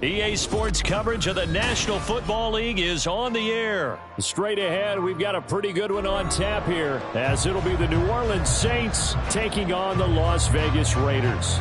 EA Sports coverage of the National Football League is on the air. Straight ahead, we've got a pretty good one on tap here, as it'll be the New Orleans Saints taking on the Las Vegas Raiders.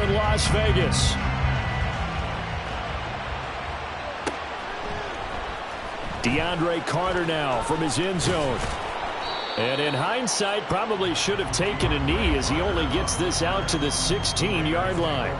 Las Vegas. DeAndre Carter now from his end zone. And in hindsight, probably should have taken a knee as he only gets this out to the 16-yard line.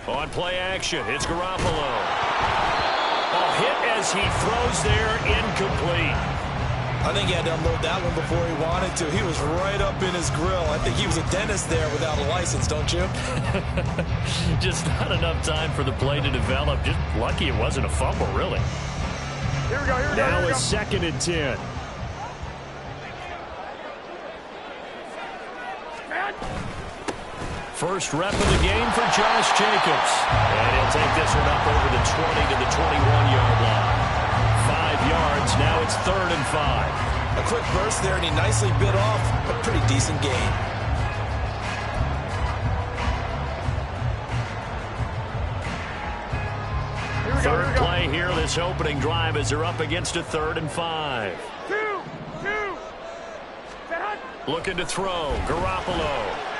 On play action, it's Garoppolo. A hit as he throws there, incomplete. I think he had to unload that one before he wanted to. He was right up in his grill. I think he was a dentist there without a license, don't you? Just not enough time for the play to develop. Just lucky it wasn't a fumble, really. Here we go, here we go. Now here we a 2nd and 10. First rep of the game for Josh Jacobs. And he'll take this one up over the 20 to the 21-yard line. 5 yards, now it's 3rd and 5. A quick burst there, and he nicely bit off a pretty decent gain. Third play here, this opening drive as they're up against a 3rd and 5. Looking to throw, Garoppolo.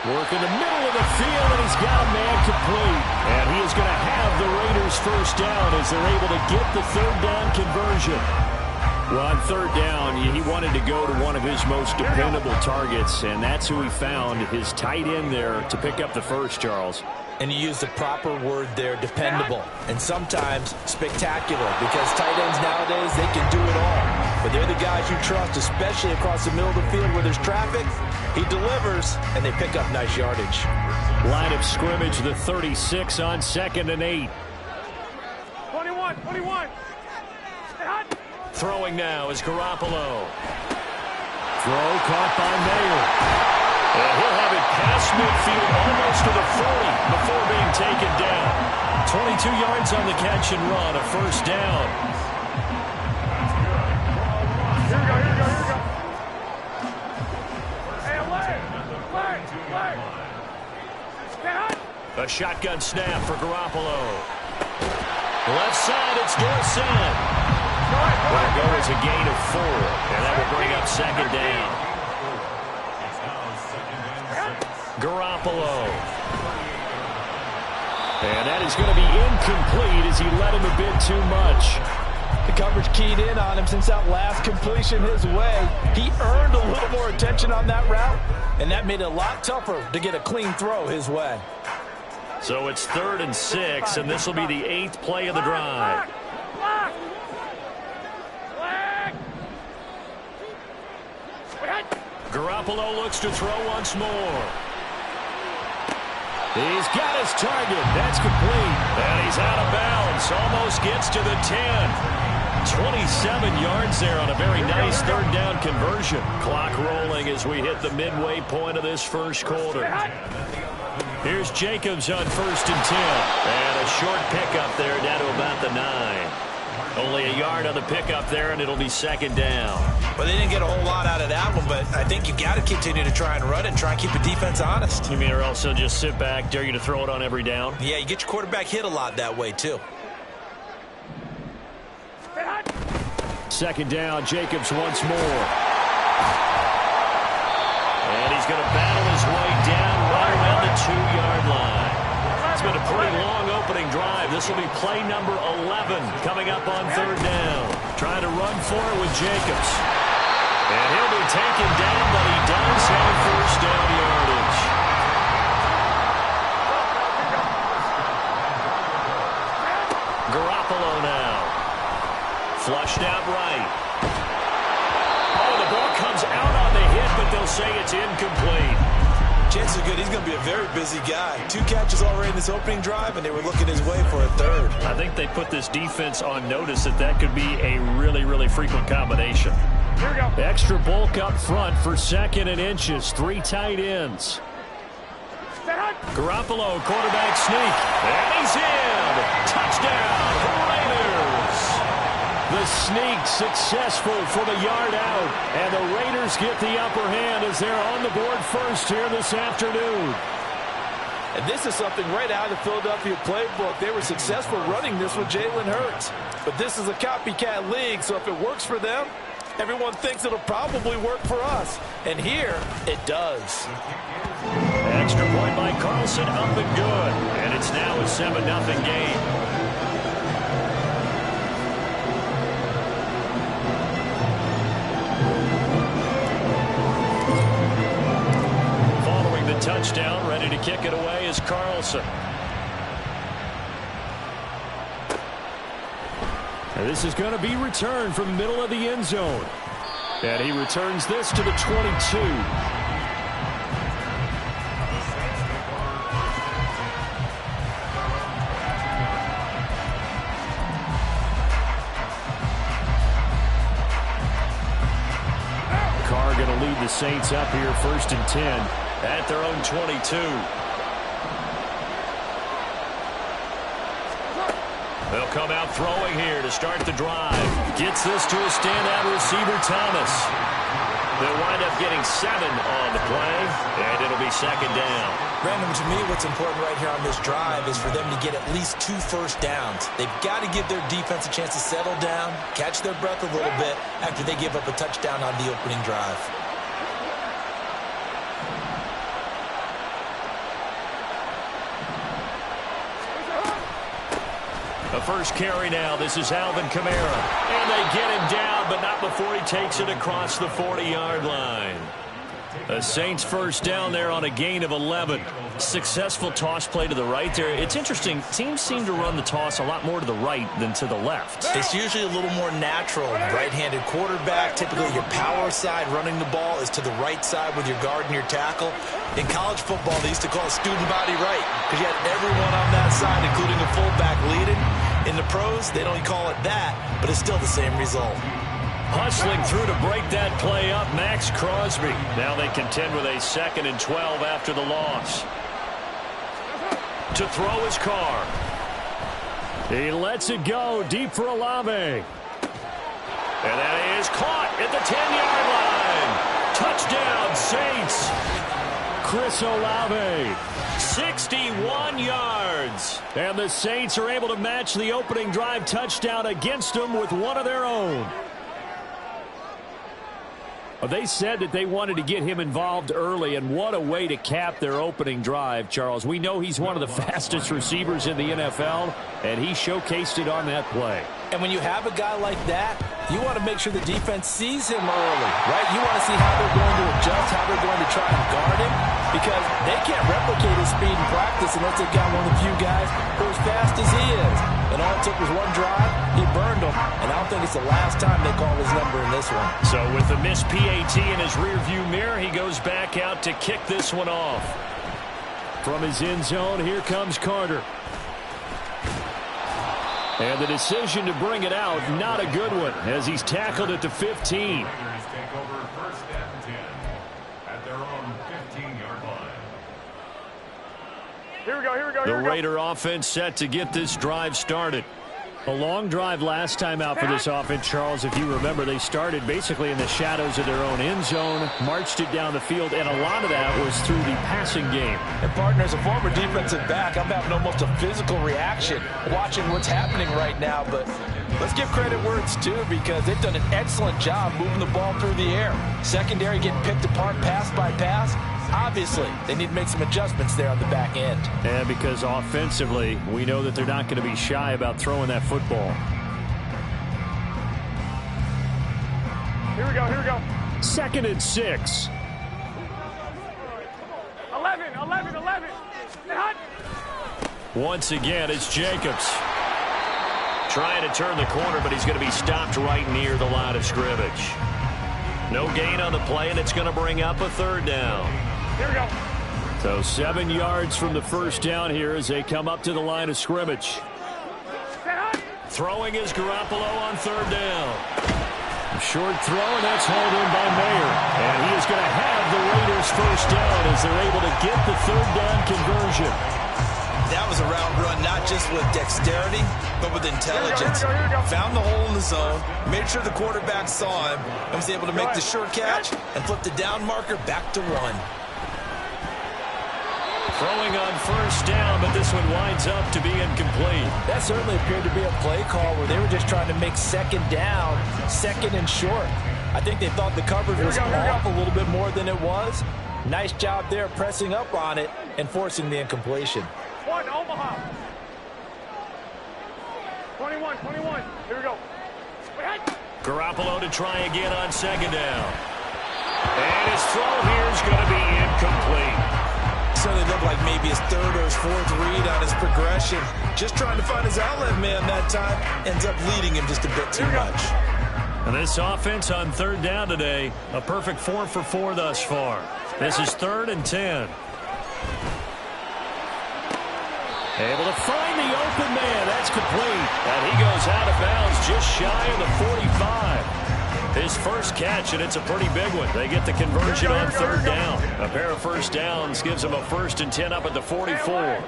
Working the middle of the field, and he's got a man complete. And he is going to have the Raiders first down as they're able to get the 3rd down conversion. Well, on 3rd down, he wanted to go to one of his most dependable targets, and that's who he found, his tight end there, to pick up the first, Charles. And you use the proper word there, dependable, and sometimes spectacular, because tight ends nowadays, they can do it all. But they're the guys you trust, especially across the middle of the field where there's traffic. He delivers, and they pick up nice yardage. Line of scrimmage, the 36 on 2nd and 8. 21. Throwing now is Garoppolo. Throw caught by Mayer. And he'll have it past midfield almost to the 40 before being taken down. 22 yards on the catch and run, a first down. Here we go. Hey, leg. A shotgun snap for Garoppolo. Left side, it's Dorset. Will go as a gain of 4, and that will bring up 2nd down. Garoppolo. And that is going to be incomplete as he led him a bit too much. The coverage keyed in on him since that last completion his way. He earned a little more attention on that route, and that made it a lot tougher to get a clean throw his way. So it's 3rd and 6, and this will be the 8th play of the drive. Garoppolo looks to throw once more. He's got his target. That's complete. And he's out of bounds. Almost gets to the 10. 27 yards there on a very nice 3rd down conversion. Clock rolling as we hit the midway point of this first quarter. Here's Jacobs on 1st and 10. And a short pickup there down to about the 9. Only a yard on the pickup there, and it'll be 2nd down. Well, they didn't get a whole lot out of that one, but I think you got to continue to try and run and try and keep the defense honest. You mean or else they'll just sit back, dare you to throw it on every down? Yeah, you get your quarterback hit a lot that way, too. 2nd down, Jacobs once more. And he's going to battle his way down right around the 2-yard line. It's been a pretty long opening drive. This will be play number 11 coming up on 3rd down. Trying to run for it with Jacobs. And he'll be taken down, but he does have 1st down yardage. Garoppolo now. Flushed out right. Oh, the ball comes out on the hit, but they'll say it's incomplete. Chances are good he's going to be a very busy guy. 2 catches already in this opening drive, and they were looking his way for a 3rd. I think they put this defense on notice that could be a really, really frequent combination. Here we go. Extra bulk up front for 2nd and inches. 3 tight ends. Garoppolo, quarterback sneak. And he's in. Touchdown, Raiders. The sneak successful from a yard out. And the Raiders get the upper hand as they're on the board first here this afternoon. And this is something right out of the Philadelphia playbook. They were successful running this with Jalen Hurts. But this is a copycat league, so if it works for them, everyone thinks it'll probably work for us. And here, it does. Extra point by Carlson, up and good. And it's now a 7-0 game. Touchdown, ready to kick it away is Carlson. And this is going to be returned from the middle of the end zone. And he returns this to the 22. Carr going to lead the Saints up here 1st and 10. At their own 22. They'll come out throwing here to start the drive. Gets this to a standout receiver, Thomas. They'll wind up getting 7 on the play, and it'll be 2nd down. Brandon, to me, what's important right here on this drive is for them to get at least 2 first downs. They've got to give their defense a chance to settle down, catch their breath a little bit after they give up a touchdown on the opening drive. The first carry now. This is Alvin Kamara. And they get him down, but not before he takes it across the 40-yard line. The Saints first down there on a gain of 11. Successful toss play to the right there. It's interesting. Teams seem to run the toss a lot more to the right than to the left. It's usually a little more natural. Right-handed quarterback, typically your power side running the ball is to the right side with your guard and your tackle. In college football, they used to call it student body right because you had everyone on that side, including a fullback leading. In the pros, they don't call it that, but it's still the same result. Hustling through to break that play up, Max Crosby. Now they contend with a 2nd and 12 after the loss. To throw his Carr. He lets it go deep for Olave. And that is caught at the 10-yard line. Touchdown, Saints. Chris Olave. 61 yards. And the Saints are able to match the opening drive touchdown against them with one of their own. They said that they wanted to get him involved early, and what a way to cap their opening drive, Charles. We know he's one of the fastest receivers in the NFL, and he showcased it on that play. And when you have a guy like that, you want to make sure the defense sees him early, right? You want to see how they're going to adjust, how they're going to try and guard him, because they can't replicate his speed in practice unless they've got one of the few guys who are as fast as he is. And all it took was one drive, he burned them, and I don't think it's the last time they call his number in this one. So with the missed PAT in his rearview mirror, he goes back out to kick this one off. From his end zone, here comes Carter. And the decision to bring it out, not a good one, as he's tackled at the 15. Take over first and 10 at their own 15-yard line. Here we go, here we go, The here we go. Raider offense set to get this drive started. A long drive last time out for this offense, Charles. If you remember, they started basically in the shadows of their own end zone, marched it down the field, and a lot of that was through the passing game. And, partner, as a former defensive back, I'm having almost a physical reaction watching what's happening right now. But let's give credit where it's due, because they've done an excellent job moving the ball through the air. Secondary getting picked apart pass by pass. Obviously, they need to make some adjustments there on the back end. And because offensively, we know that they're not going to be shy about throwing that football. Here we go, here we go. 2nd and 6. 11. Hey, hot. Once again, it's Jacobs. Trying to turn the corner, but he's going to be stopped right near the line of scrimmage. No gain on the play, and it's going to bring up a 3rd down. Here we go. So 7 yards from the first down here as they come up to the line of scrimmage. Throwing is Garoppolo on 3rd down. A short throw, and that's hauled in by Mayer. And he is going to have the Raiders first down as they're able to get the 3rd down conversion. That was a route run, not just with dexterity, but with intelligence. Here we go. Found the hole in the zone, made sure the quarterback saw him, and was able to make the sure catch and flip the down marker back to 1. Throwing on first down, but this one winds up to be incomplete. That certainly appeared to be a play call where they were just trying to make 2nd down, 2nd and short. I think they thought the coverage was off a little bit more than it was. Nice job there pressing up on it and forcing the incompletion. 1, Omaha. 21. Here we go. Garoppolo to try again on 2nd down. And his throw here is going to be incomplete. Certainly looked like maybe his 3rd or his 4th read on his progression. Just trying to find his outlet man that time. Ends up leading him just a bit too much. And this offense on 3rd down today, a perfect 4 for 4 thus far. This is 3rd and 10. Able to find the open man. That's complete. And he goes out of bounds just shy of the 45. His first catch, and it's a pretty big one. They get the conversion on 3rd down. A pair of first downs gives them a 1st and 10 up at the 44.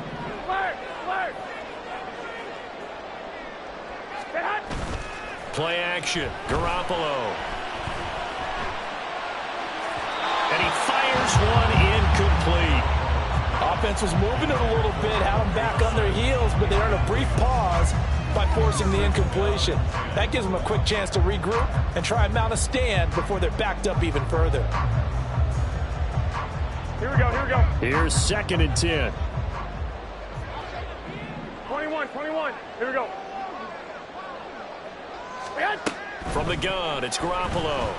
Play action. Garoppolo. And he fires one incomplete. Offense was moving it a little bit, had them back on their heels, but they earned a brief pause by forcing the incompletion. That gives them a quick chance to regroup and try and mount a stand before they're backed up even further. Here we go. Here's 2nd and 10. 21. Here we go. From the gun, it's Garoppolo.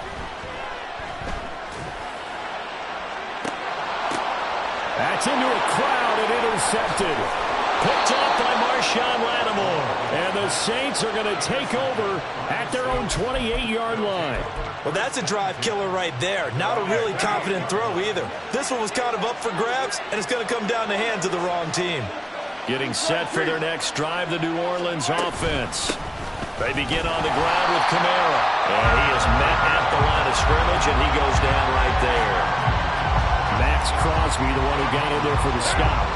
That's into a crowd and intercepted. Picked off by Marshawn Lattimore. And the Saints are going to take over at their own 28-yard line. Well, that's a drive killer right there. Not a really confident throw either. This one was kind of up for grabs, and it's going to come down the hands of the wrong team. Getting set for their next drive, the New Orleans offense. They begin on the ground with Kamara. And he is met at the line of scrimmage, and he goes down right there. Max Crosby, the one who got in there for the stop.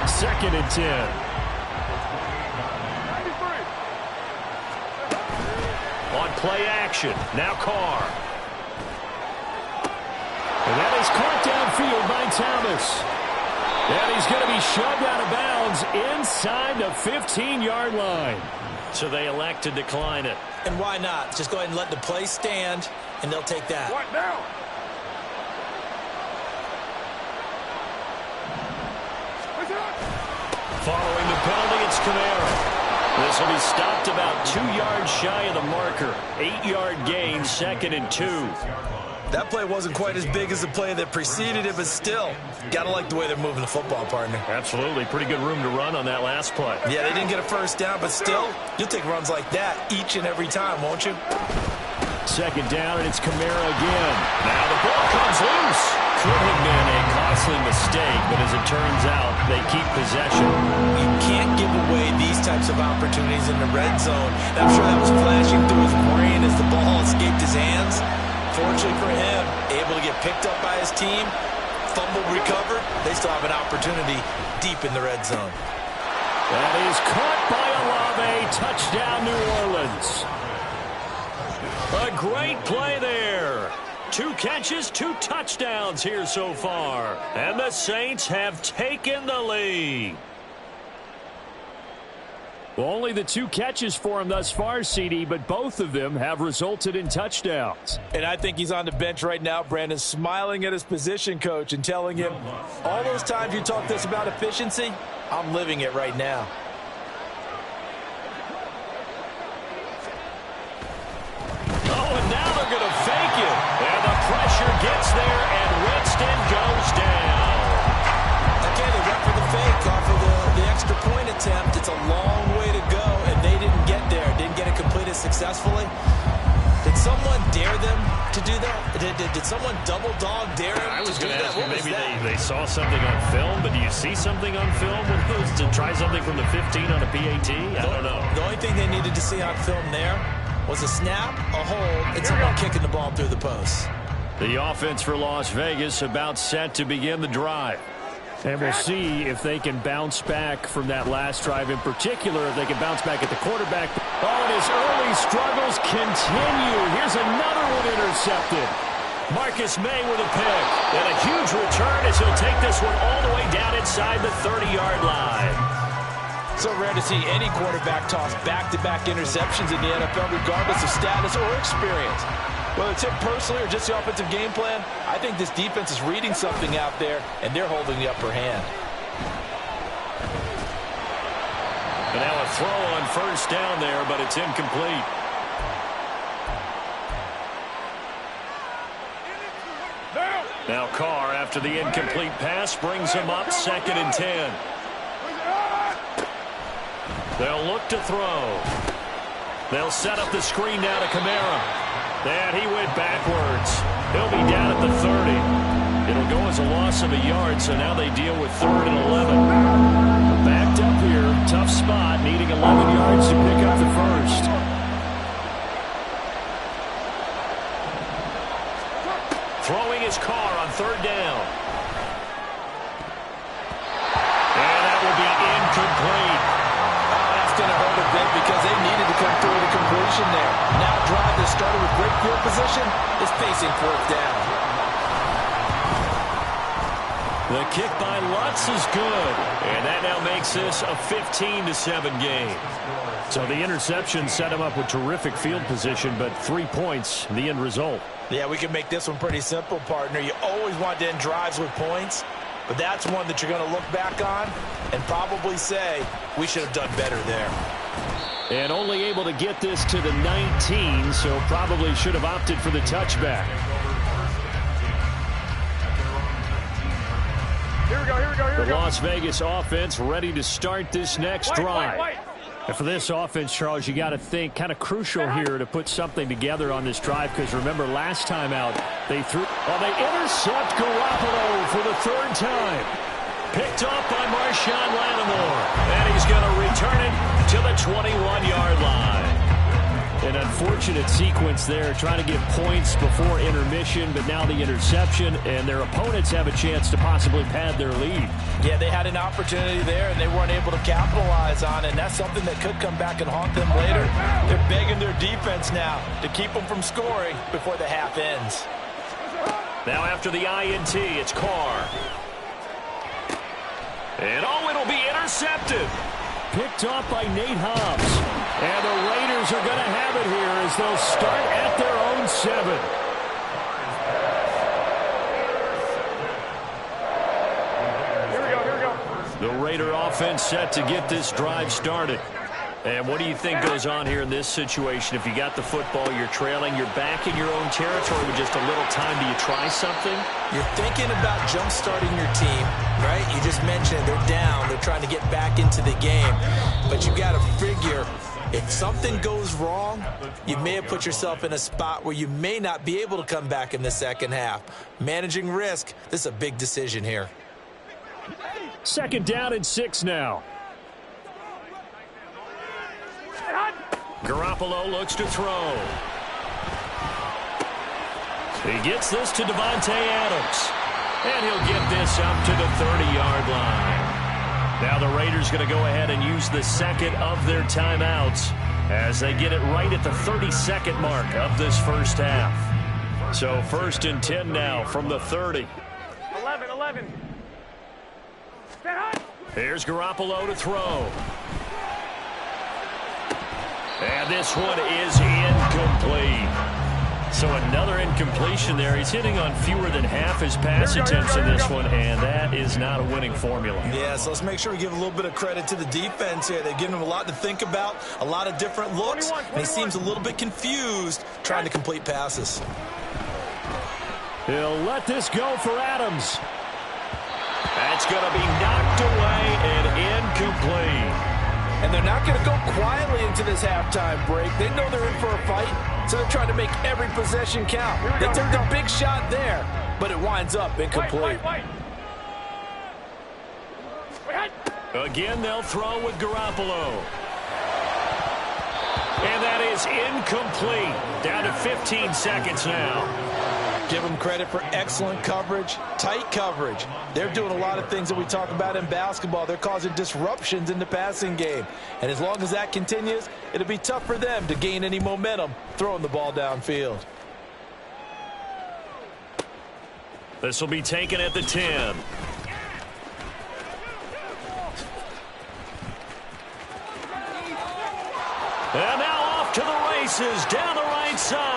2nd and 10. On play action, now Carr. And that is caught downfield by Thomas. And he's going to be shoved out of bounds inside the 15-yard line. So they elect to decline it. And why not? Just go ahead and let the play stand, and they'll take that. What now? Following the penalty, it's Kamara. This will be stopped about 2 yards shy of the marker. 8-yard gain, 2nd and 2. That play wasn't quite as big as the play that preceded it, but still, gotta like the way they're moving the football, partner. Absolutely. Pretty good room to run on that last play. Yeah, they didn't get a first down, but still, you'll take runs like that each and every time, won't you? 2nd down, and it's Kamara again. Now the ball comes loose. Could have been a costly mistake, but as it turns out, they keep possession. You can't give away these types of opportunities in the red zone. I'm sure that was flashing through his brain as the ball escaped his hands. Fortunately for him, able to get picked up by his team, fumble recovered. They still have an opportunity deep in the red zone. That is caught by Olave. Touchdown, New Orleans. A great play there. 2 catches, 2 touchdowns here so far. And the Saints have taken the lead. Well, only the 2 catches for him thus far, CD, but both of them have resulted in touchdowns. And I think he's on the bench right now, Brandon, smiling at his position coach and telling him, all those times you talked to us about efficiency, I'm living it right now. Oh, and now they're going to fake it. And the pressure gets there, and Winston goes down. Okay, they went for the fake off of the extra point attempt. It's a long way to go, and they didn't get there. Didn't get it completed successfully. Did someone dare them to do that? Did someone double dog dare them I was to do going to that? ask you, What was maybe that? they saw something on film, but do you see something on film with those to try something from the 15 on a PAT? I don't know. The only thing they needed to see on film there was a snap, a hold, and someone kicking the ball through the post. The offense for Las Vegas about set to begin the drive. And we'll see if they can bounce back from that last drive in particular, if they can bounce back at the quarterback. Oh, and his early struggles continue. Here's another one intercepted. Marcus May with a pick. And a huge return as he'll take this one all the way down inside the 30-yard line. So rare to see any quarterback toss back-to-back interceptions in the NFL, regardless of status or experience. Whether it's him personally or just the offensive game plan, I think this defense is reading something out there, and they're holding the upper hand. And now a throw on 1st down there, but it's incomplete. Now Carr, after the incomplete pass, brings him up 2nd and 10. They'll look to throw. They'll set up the screen now to Kamara. And he went backwards. He'll be down at the 30. It'll go as a loss of a yard, so now they deal with 3rd and 11. Backed up here, tough spot, needing 11 yards to pick up the first. Throwing his Carr on 3rd down. And that will be incomplete. Going to hurt a bit because they needed to come through the completion there. Now a drive that started with great field position is facing 4th down. The kick by Lutz is good. And that now makes this a 15-7 game. So the interception set him up with terrific field position, but 3 points, the end result. Yeah, we can make this one pretty simple, partner. You always want to end drives with points. But that's one that you're going to look back on and probably say, we should have done better there. And only able to get this to the 19, so probably should have opted for the touchback. Here we go. The Las Vegas offense ready to start this next drive. And for this offense, Charles, you got to think kind of crucial here to put something together on this drive, because remember last time out they intercept Garoppolo for the 3rd time. Picked off by Marshawn Lattimore, and he's going to return it to the 21-yard line. An unfortunate sequence there, trying to get points before intermission, but now the interception, and their opponents have a chance to possibly pad their lead. Yeah, they had an opportunity there, and they weren't able to capitalize on it, and that's something that could come back and haunt them later. They're begging their defense now to keep them from scoring before the half ends. Now after the INT, it's Carr. And it'll be intercepted. Picked off by Nate Hobbs. And the Raiders are going to have it here as they'll start at their own 7. Here we go. The Raider offense set to get this drive started. And what do you think goes on here in this situation? If you got the football, you're trailing, you're back in your own territory with just a little time. Do you try something? You're thinking about jump-starting your team, right? You just mentioned they're down. They're trying to get back into the game. But you got to figure if something goes wrong, you may have put yourself in a spot where you may not be able to come back in the second half. Managing risk, this is a big decision here. 2nd down and 6 now. Garoppolo looks to throw. He gets this to Devontae Adams. And he'll get this up to the 30-yard line. Now the Raiders going to go ahead and use the second of their timeouts as they get it right at the 32nd mark of this first half. So 1st and 10 now from the 30. 11. Here's Garoppolo to throw. And this one is incomplete. So another incompletion there. He's hitting on fewer than half his pass attempts in this one, and that is not a winning formula. Yeah, so let's make sure we give a little bit of credit to the defense here. They've given him a lot to think about, a lot of different looks, and he seems a little bit confused trying to complete passes. He'll let this go for Adams. That's going to be knocked away and incomplete. And they're not going to go quietly into this halftime break. They know they're in for a fight, so they're trying to make every possession count. They took a big shot there, but it winds up incomplete. Again, they'll throw with Garoppolo. And that is incomplete. Down to 15 seconds now. Give them credit for excellent coverage, tight coverage. They're doing a lot of things that we talk about in basketball. They're causing disruptions in the passing game. And as long as that continues, it'll be tough for them to gain any momentum throwing the ball downfield. This will be taken at the 10. And now off to the races down the right side.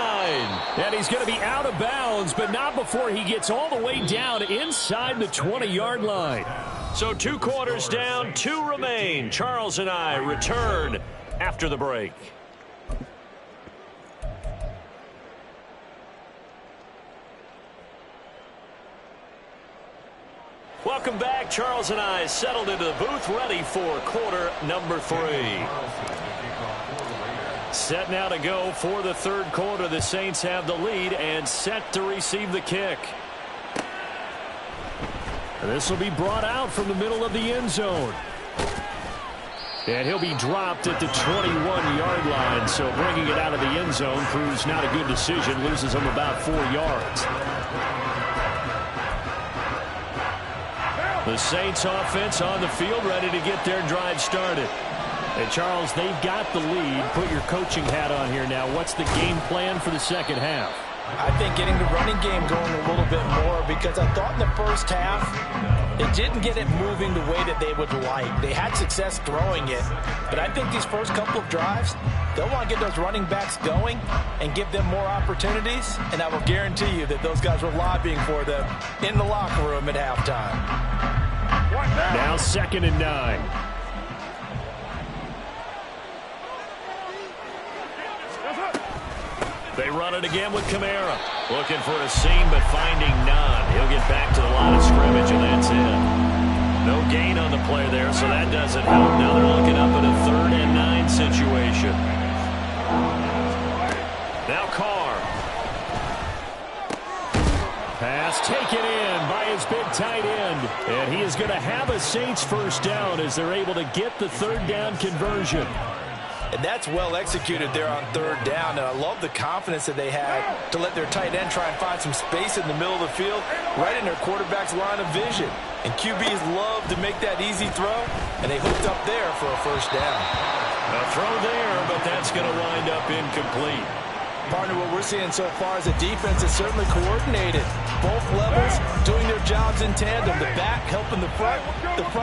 And he's going to be out of bounds, but not before he gets all the way down inside the 20-yard line. So 2 quarters down, 2 remain. Charles and I return after the break. Welcome back. Charles and I settled into the booth, ready for quarter number 3. Set now to go for the 3rd quarter. The Saints have the lead and set to receive the kick. This will be brought out from the middle of the end zone. And he'll be dropped at the 21-yard line. So bringing it out of the end zone proves not a good decision. Loses him about 4 yards. The Saints offense on the field, ready to get their drive started. And Charles, they've got the lead. Put your coaching hat on here now. What's the game plan for the second half? I think getting the running game going a little bit more, because I thought in the first half it didn't get it moving the way that they would like. They had success throwing it, but I think these first couple of drives, they'll want to get those running backs going and give them more opportunities, and I will guarantee you that those guys were lobbying for them in the locker room at halftime. Now 2nd and 9. They run it again with Kamara. Looking for a seam, but finding none. He'll get back to the line of scrimmage, and that's it. No gain on the play there, so that doesn't help. Now they're looking up at a 3rd and 9 situation. Now Carr. Pass taken in by his big tight end. And he is going to have a Saints first down as they're able to get the 3rd down conversion. And that's well executed there on 3rd down. And I love the confidence that they had to let their tight end try and find some space in the middle of the field, right in their quarterback's line of vision. And QBs love to make that easy throw, and they hooked up there for a first down. A throw there, but that's going to wind up incomplete. Partner, what we're seeing so far is a defense that's certainly coordinated. Both levels doing their jobs in tandem. The back helping the front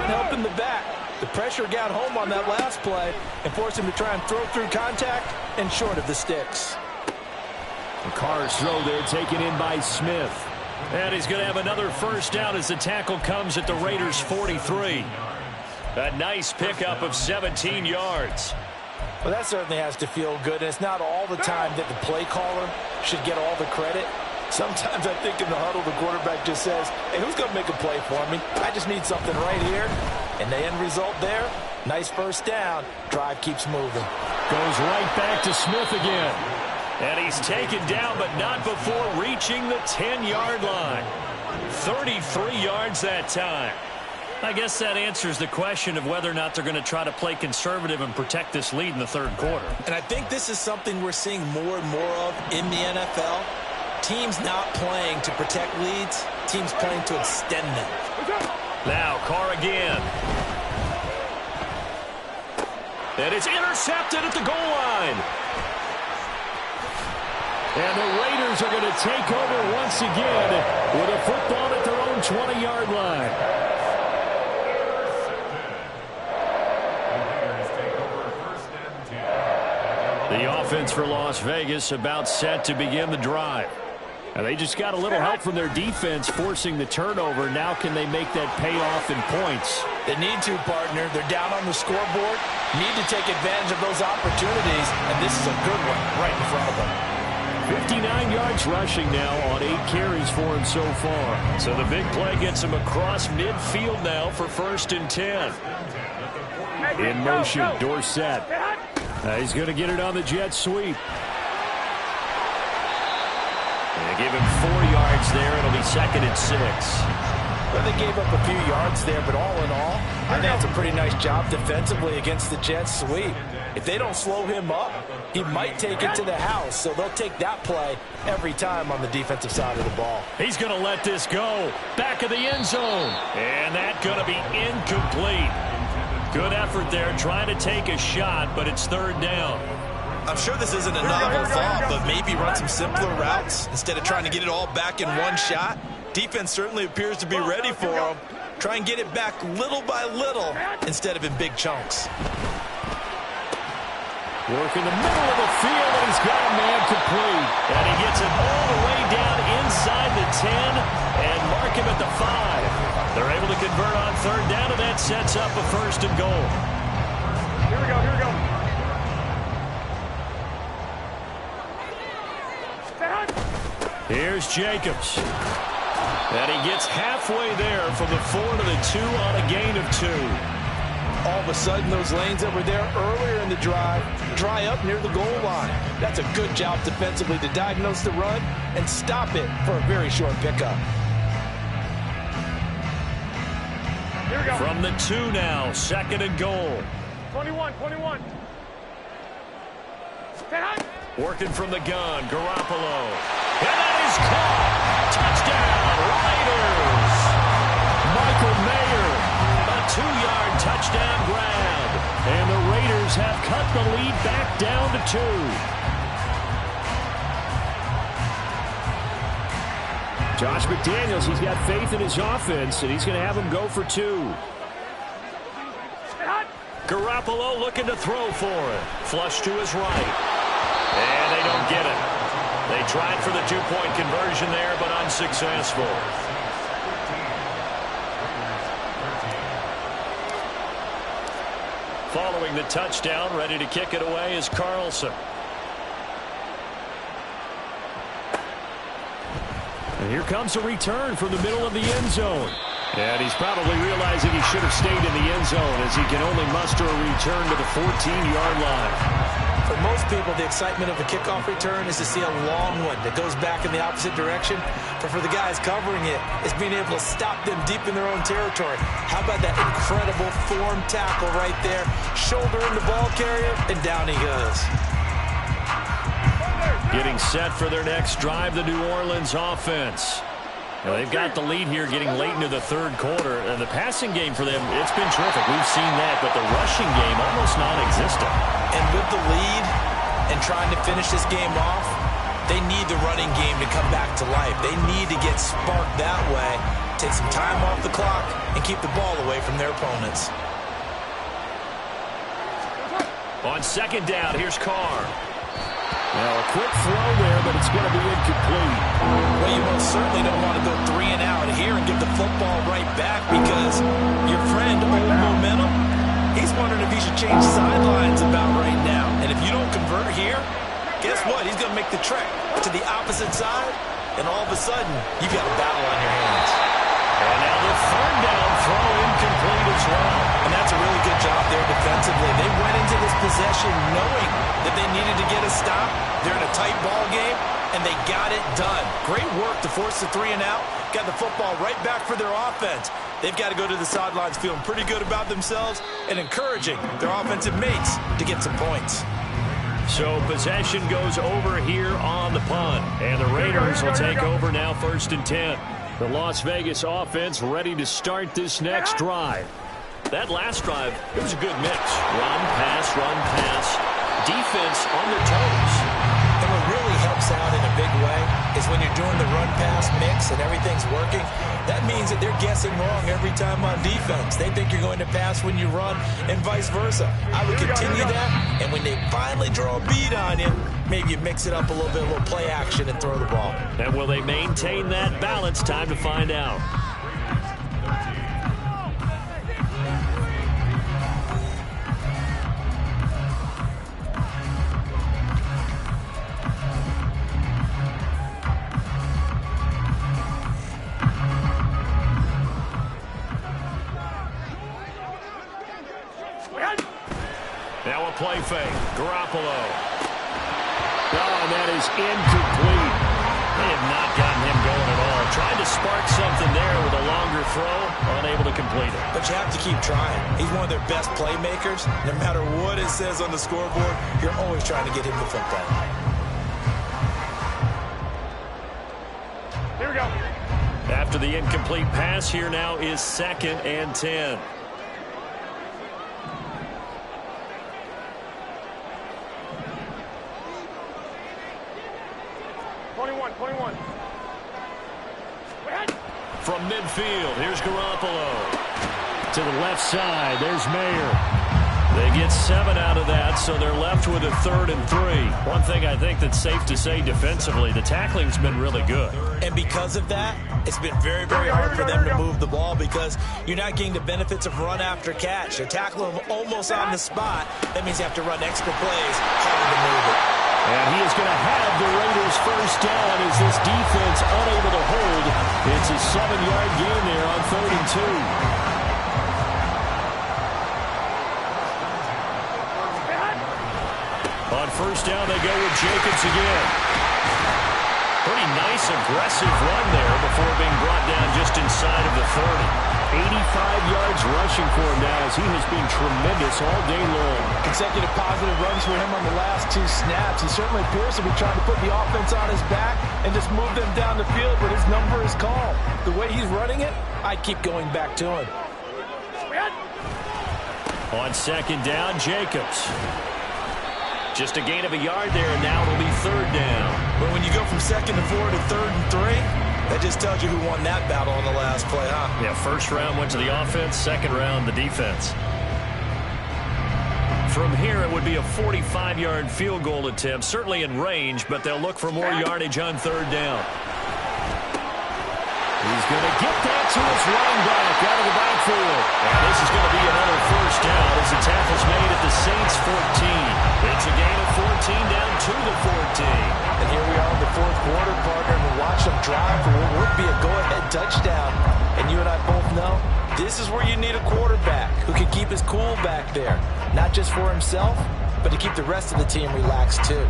helping the back. The pressure got home on that last play and forced him to try and throw through contact and short of the sticks. Carr's throw there taken in by Smith. And he's going to have another first down as the tackle comes at the Raiders' 43. A nice pickup of 17 yards. Well, that certainly has to feel good, and it's not all the time that the play caller should get all the credit. Sometimes I think in the huddle, the quarterback just says, hey, who's going to make a play for me? I just need something right here. And the end result there, nice first down. Drive keeps moving. Goes right back to Smith again. And he's taken down, but not before reaching the 10-yard line. 33 yards that time. I guess that answers the question of whether or not they're going to try to play conservative and protect this lead in the third quarter. And I think this is something we're seeing more and more of in the NFL. Teams not playing to protect leads, teams playing to extend them. Now Carr again. And it's intercepted at the goal line. And the Raiders are going to take over once again with a football at their own 20-yard line. The offense for Las Vegas about set to begin the drive. And they just got a little help from their defense forcing the turnover. Now can they make that pay off in points? They need to, partner. They're down on the scoreboard. Need to take advantage of those opportunities. And this is a good one right in front of them. 59 yards rushing now on 8 carries for him so far. So the big play gets him across midfield now for 1st and 10. In motion, Dorsett. He's going to get it on the jet sweep. They give him 4 yards there. It'll be 2nd and 6. Well, they gave up a few yards there, but all in all, I think that's a pretty nice job defensively against the jet sweep. If they don't slow him up, he might take it to the house. So they'll take that play every time on the defensive side of the ball. He's going to let this go. Back of the end zone. And that's going to be incomplete. Good effort there trying to take a shot, but it's 3rd down. I'm sure this isn't a novel thought, but maybe run some simpler routes instead of trying to get it all back in one shot. Defense certainly appears to be ready for him. Try and get it back little by little instead of in big chunks. Work in the middle of the field, and he's got a man complete. And he gets it all the way down inside the 10 and mark him at the 5. They're able to convert on 3rd down, and that sets up a 1st and goal. Here we go, here we go. Here's Jacobs. And he gets halfway there from the 4 to the 2 on a gain of 2. All of a sudden, those lanes that were there earlier in the drive dry up near the goal line. That's a good job defensively to diagnose the run and stop it for a very short pickup. Here we go. From the 2 now, 2nd and goal. 21. Working from the gun, Garoppolo. And that is caught. Touchdown, Raiders. Michael Mayer, a 2-yard touchdown grab. And the Raiders have cut the lead back down to 2. Josh McDaniels, he's got faith in his offense, and he's going to have him go for 2. Garoppolo looking to throw for it. Flush to his right. And they don't get it. They tried for the 2-point conversion there, but unsuccessful. Following the touchdown, ready to kick it away is Carlson. And here comes a return from the middle of the end zone. And he's probably realizing he should have stayed in the end zone as he can only muster a return to the 14-yard line. For most people, the excitement of a kickoff return is to see a long one that goes back in the opposite direction. But for the guys covering it, it's being able to stop them deep in their own territory. How about that incredible form tackle right there? Shoulder in the ball carrier, and down he goes. Getting set for their next drive, the New Orleans offense. Now they've got the lead here getting late into the 3rd quarter. And the passing game for them, it's been terrific. We've seen that, but the rushing game almost non-existent. And with the lead and trying to finish this game off, they need the running game to come back to life. They need to get sparked that way, take some time off the clock, and keep the ball away from their opponents. On 2nd down, here's Carr. Now a quick throw there, but it's going to be incomplete. Well, you most certainly don't want to go 3 and out here and give the football right back because your friend, old momentum, He's wondering if he should change sidelines about right now. And if you don't convert here, guess what? He's going to make the trek to the opposite side, and all of a sudden, you've got a battle on your hands. And now the third down throw incomplete as well. And that's a really good job there defensively. They went into this possession knowing that they needed to get a stop. They're in a tight ball game, and they got it done. Great work to force the 3 and out. Got the football right back for their offense. They've got to go to the sidelines feeling pretty good about themselves and encouraging their offensive mates to get some points. So possession goes over here on the punt. And the Raiders will take over now 1st and 10. The Las Vegas offense ready to start this next drive. That last drive, it was a good mix. Run, pass, defense on their toes. And what really helps out in a big way is when you're doing the run-pass mix and everything's working, that means that they're guessing wrong every time on defense. They think you're going to pass when you run and vice versa. I would continue that, and when they finally draw a bead on you, maybe you mix it up a little bit, a little play action, and throw the ball. And will they maintain that balance? Time to find out. Now a play fake. Garoppolo. Oh, and that is incomplete. They have not gotten him going at all. Tried to spark something there with a longer throw. Unable to complete it. But you have to keep trying. He's one of their best playmakers. No matter what it says on the scoreboard, you're always trying to get him the football. Here we go. After the incomplete pass, here now is 2nd and 10. From midfield, here's Garoppolo. To the left side, there's Mayer. They get 7 out of that, so they're left with a 3rd and 3. One thing I think that's safe to say defensively, the tackling's been really good. And because of that, it's been very, very hard for them to move the ball because you're not getting the benefits of run after catch. They're tackling them almost on the spot. That means you have to run extra plays, harder to move it. And he is going to have the Raiders first down as this defense unable to hold. It's a 7-yard gain there on 3rd and 2. On first down, they go with Jacobs again. Pretty nice, aggressive run there before being brought down just inside of the 30. 85 yards rushing for him now as he has been tremendous all day long. Consecutive positive runs for him on the last 2 snaps. He certainly appears to be trying to put the offense on his back and just move them down the field, but his number is called. The way he's running it, I'd keep going back to him. On 2nd down, Jacobs. Just a gain of a yard there, and now it'll be 3rd down. But when you go from 2nd to 4 to 3rd and 3, that just tells you who won that battle on the last play, huh? Yeah, first round went to the offense, second round the defense. From here, it would be a 45-yard field goal attempt, certainly in range, but they'll look for more yardage on 3rd down. He's going to get that to his running back out of the backfield. And this is going to be another first down as the tackle's made at the Saints 14. It's a gain of 14 down to the 14. And here we are in the 4th quarter, partner, and we watch them drive for what would be a go-ahead touchdown. And you and I both know this is where you need a quarterback who can keep his cool back there. Not just for himself, but to keep the rest of the team relaxed too.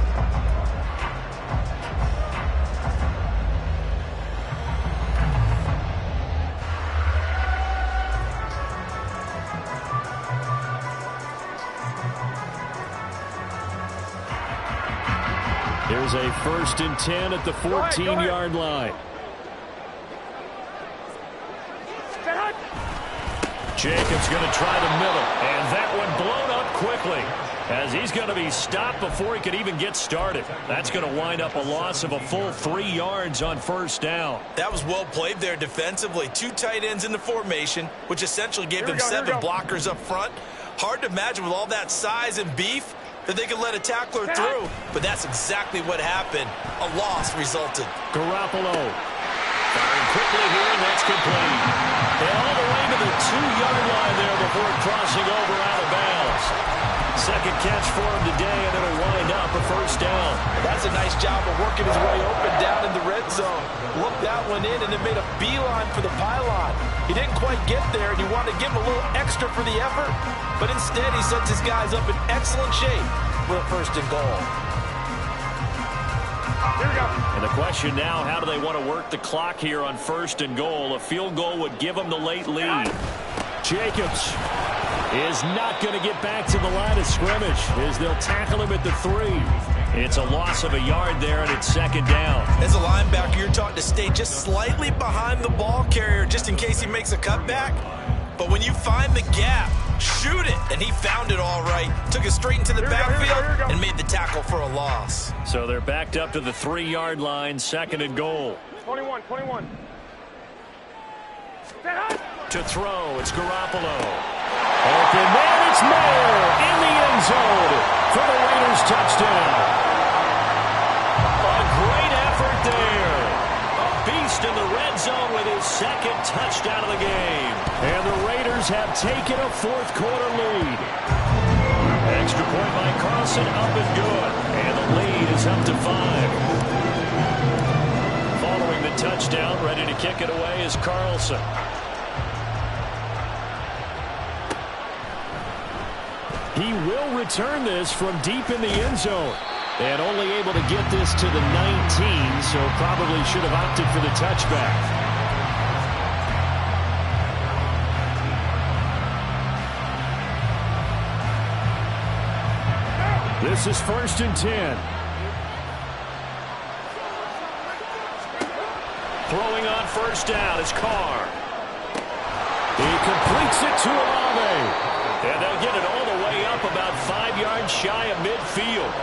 Here's a 1st and 10 at the 14-yard line. Jacobs going to try the middle, and that one blown up quickly as he's going to be stopped before he could even get started. That's going to wind up a loss of a full 3 yards on 1st down. That was well played there defensively. 2 tight ends in the formation, which essentially gave them 7 blockers up front. Hard to imagine with all that size and beef that they could let a tackler through, but that's exactly what happened. A loss resulted. Garoppolo firing quickly here, and that's complete. And all the way to the 2-yard line there before crossing over out of bounds. second catch for him today, and it'll wind up a first down. That's a nice job of working his way open down in the red zone. Looked that one in and then made a beeline for the pylon. He didn't quite get there, and you wanted to give him a little extra for the effort, but instead he sets his guys up in excellent shape for a first and goal. Here we go. And the question now, how do they want to work the clock here on first and goal? A field goal would give them the late lead. Jacobs is not going to get back to the line of scrimmage as they'll tackle him at the 3. It's a loss of a yard there, and it's second down. As a linebacker, you're taught to stay just slightly behind the ball carrier just in case he makes a cutback. But when you find the gap, shoot it. And he found it all right. Took it straight into the backfield and made the tackle for a loss. So they're backed up to the 3-yard line, second and goal. 21. To throw, it's Garoppolo. Open man, it's Mayer in the end zone for the Raiders touchdown. A great effort there. A beast in the red zone with his second touchdown of the game. And the Raiders have taken a fourth-quarter lead. Extra point by Carlson, up and good. And the lead is up to 5. Following the touchdown, ready to kick it away is Carlson. He will return this from deep in the end zone. And only able to get this to the 19, so probably should have opted for the touchback. This is first and 10. Throwing on first down is Carr. He completes it to Olave. And they'll get it all the way up about 5 yards shy of midfield.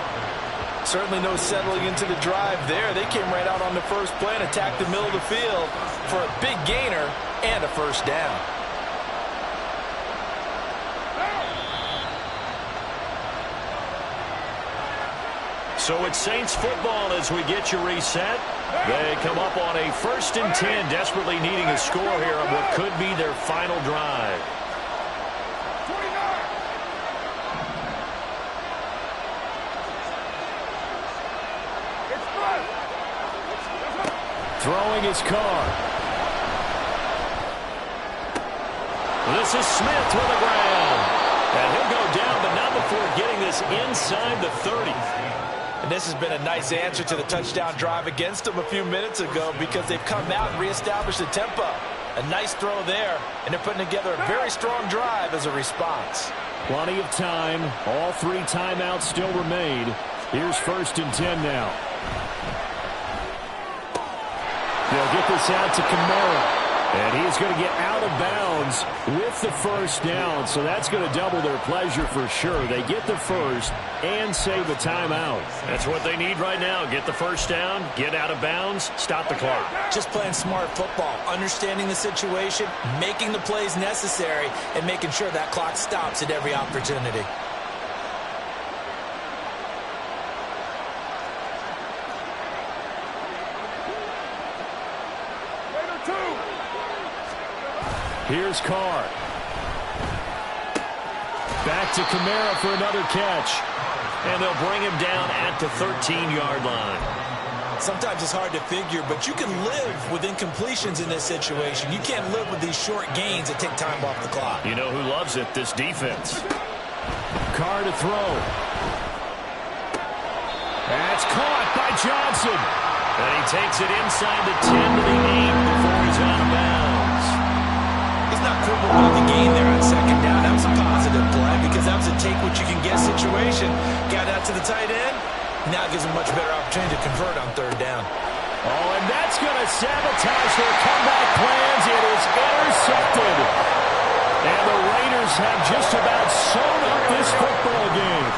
Certainly no settling into the drive there. They came right out on the first play and attacked the middle of the field for a big gainer and a first down. So it's Saints football as we get you reset. They come up on a first and 10, desperately needing a score here on what could be their final drive. Throwing his Carr. This is Smith with the ground. And he'll go down, but not before getting this inside the 30. And this has been a nice answer to the touchdown drive against them a few minutes ago because they've come out and reestablished the tempo. A nice throw there, and they're putting together a very strong drive as a response. Plenty of time. All 3 timeouts still remain. Here's first and 10 now. They'll get this out to Kamara. And he's going to get out of bounds with the first down. So that's going to double their pleasure for sure. They get the first and save a timeout. That's what they need right now. Get the first down, get out of bounds, stop the clock. Just playing smart football, understanding the situation, making the plays necessary, and making sure that clock stops at every opportunity. Here's Carr. Back to Kamara for another catch. And they'll bring him down at the 13-yard line. Sometimes it's hard to figure, but you can live with incompletions in this situation. You can't live with these short gains that take time off the clock. You know who loves it? This defense. Carr to throw. That's caught by Johnson. And he takes it inside the 10 to the 8 before he's out of bounds. He's not quibbling about the gain there on second down. That was a positive play because that was a take-what-you-can-get situation. Got out to the tight end. Now gives him much better opportunity to convert on third down. Oh, and that's going to sabotage their comeback plans. It is intercepted. And the Raiders have just about sewn up this football game.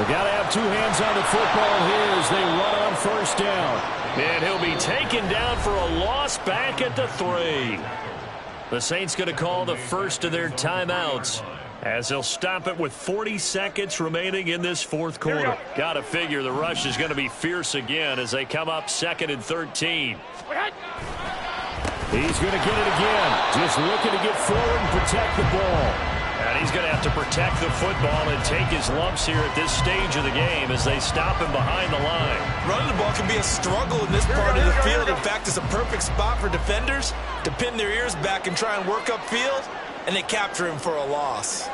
They've got to have 2 hands on the football here as they run on first down. And he'll be taken down for a loss back at the 3. The Saints going to call the first of their timeouts as they'll stop it with 40 seconds remaining in this fourth quarter. Got to figure the rush is going to be fierce again as they come up second and 13. He He's going to get it again. Just looking to get forward and protect the ball. And he's going to have to protect the football and take his lumps here at this stage of the game as they stop him behind the line. Running the ball can be a struggle in this part of the field. In fact, it's a perfect spot for defenders to pin their ears back and try and work upfield, and they capture him for a loss.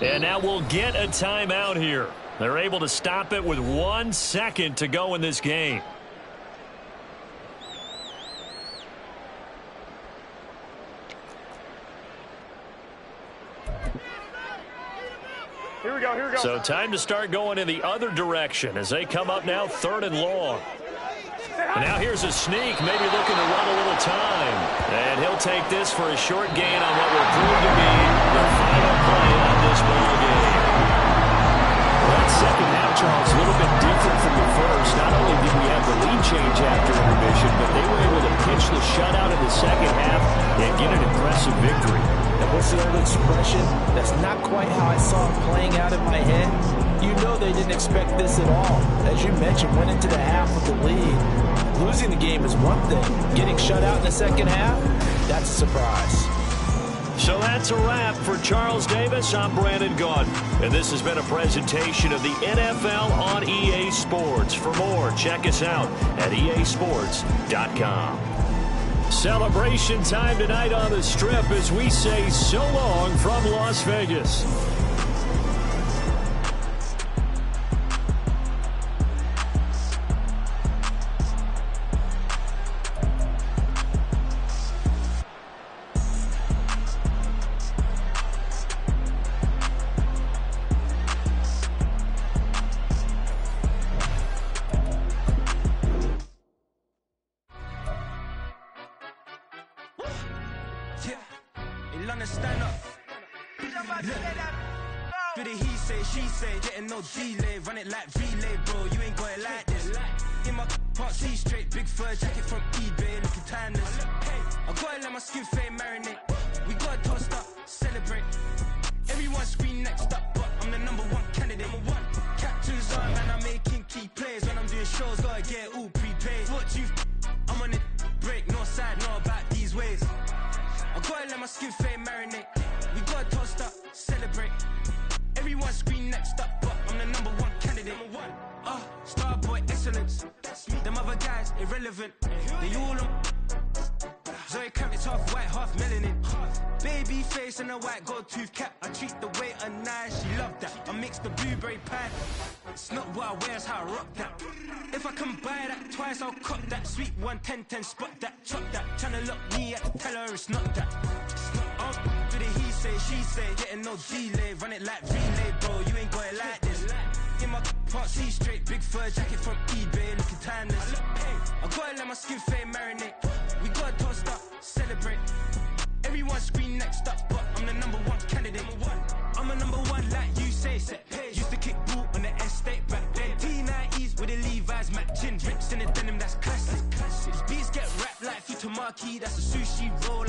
And now we'll get a timeout here. They're able to stop it with 1 second to go in this game. Here we go, here we go. So time to start going in the other direction as they come up now 3rd and long. And now here's a sneak, maybe looking to run a little time. And he'll take this for a short gain on what will prove to be the final play on this ball game. Well, that second half, Charles, a little bit different from the first. Not only did we have the lead change after intermission, but they were able to pitch the shutout in the second half and get an impressive victory. And what's the old expression? That's not quite how I saw it playing out in my head. You know they didn't expect this at all. As you mentioned, went into the half with the lead. Losing the game is one thing. Getting shut out in the second half, that's a surprise. So that's a wrap for Charles Davis. I'm Brandon Gaudin. And this has been a presentation of the NFL on EA Sports. For more, check us out at easports.com. Celebration time tonight on the Strip as we say so long from Las Vegas. Stand up. Do the he say, she say, getting no delay, run it like relay, bro. You ain't got it like this. In my part C straight, big fur jacket from eBay, looking timeless. I gotta let my skin fade marinate. We gotta toast up, celebrate. Everyone scream next up, but I'm the #1 candidate. Captain's on, man, I'm making key plays. When I'm doing shows, gotta get all prepaid. What you I'm on it, break, no side, know about these ways. I gotta let my skin fade marinate. We gotta toast up, celebrate. Everyone scream next up, but I'm the #1 candidate. Starboy excellence. Them other guys irrelevant. They all on. Zoe Kravitz half white, half melanin. Baby face and a white gold tooth cap. I treat the waiter nice, she love that. I mix the blueberry pie. It's not what I wear, it's how I rock that. If I can buy that twice, I'll cut that. Sweet 110, spot that, chop that. Tryna look me at, tell her it's not that. Do the he say, she say, getting no delay, run it like relay, bro. You ain't got it like this. In my part C straight, big fur jacket from eBay, looking timeless. I gotta let my skin fade marinate. We gotta toast up, celebrate. Everyone scream next up, but I'm the #1 candidate. I'm a #1 like you say. Used to kick ball on the estate back then. T90s with the Levi's matching. Rips in the denim, that's classic. These beats get wrapped like Futamaki, that's a sushi roll.